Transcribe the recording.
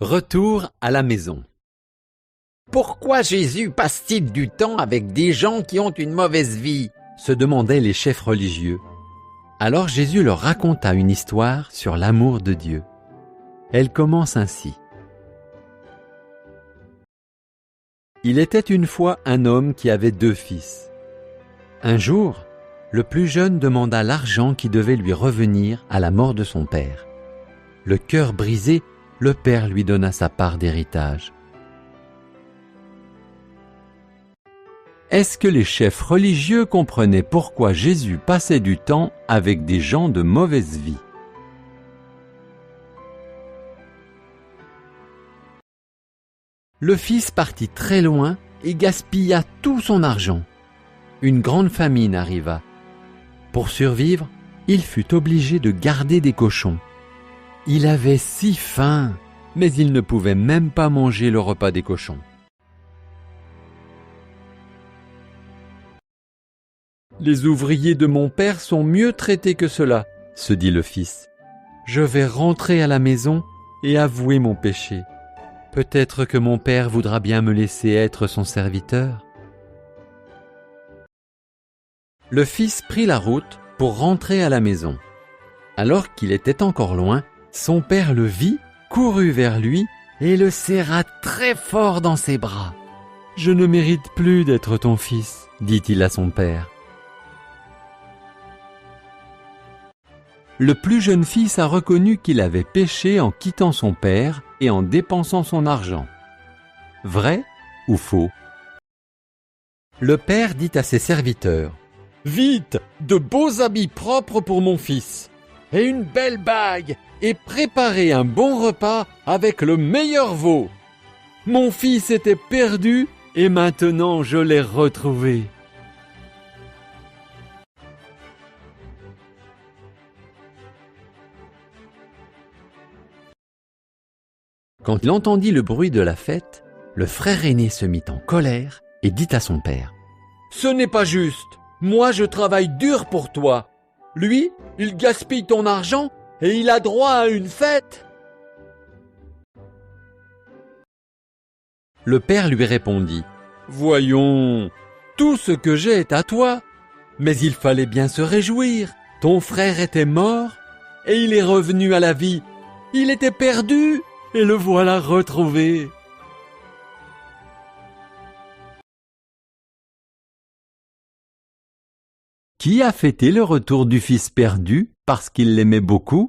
Retour à la maison. Pourquoi Jésus passe-t-il du temps avec des gens qui ont une mauvaise vie? Se demandaient les chefs religieux. Alors Jésus leur raconta une histoire sur l'amour de Dieu. Elle commence ainsi. Il était une fois un homme qui avait 2 fils. Un jour, le plus jeune demanda l'argent qui devait lui revenir à la mort de son père. Le cœur brisé, le père lui donna sa part d'héritage. Est-ce que les chefs religieux comprenaient pourquoi Jésus passait du temps avec des gens de mauvaise vie? Le fils partit très loin et gaspilla tout son argent. Une grande famine arriva. Pour survivre, il fut obligé de garder des cochons. Il avait si faim, mais il ne pouvait même pas manger le repas des cochons. Les ouvriers de mon père sont mieux traités que cela, se dit le fils. Je vais rentrer à la maison et avouer mon péché. Peut-être que mon père voudra bien me laisser être son serviteur. Le fils prit la route pour rentrer à la maison. Alors qu'il était encore loin, son père le vit, courut vers lui et le serra très fort dans ses bras. « Je ne mérite plus d'être ton fils, » dit-il à son père. Le plus jeune fils a reconnu qu'il avait péché en quittant son père et en dépensant son argent. Vrai ou faux? Le père dit à ses serviteurs: « Vite, de beaux habits propres pour mon fils, et une belle bague, et préparez un bon repas avec le meilleur veau. Mon fils était perdu, et maintenant je l'ai retrouvé. » Quand il entendit le bruit de la fête, le frère aîné se mit en colère et dit à son père: « Ce n'est pas juste. Moi, je travaille dur pour toi. Lui, il gaspille ton argent et il a droit à une fête. » Le père lui répondit: « Voyons, tout ce que j'ai est à toi. Mais il fallait bien se réjouir. Ton frère était mort et il est revenu à la vie. Il était perdu et le voilà retrouvé. » Qui a fêté le retour du fils perdu parce qu'il l'aimait beaucoup?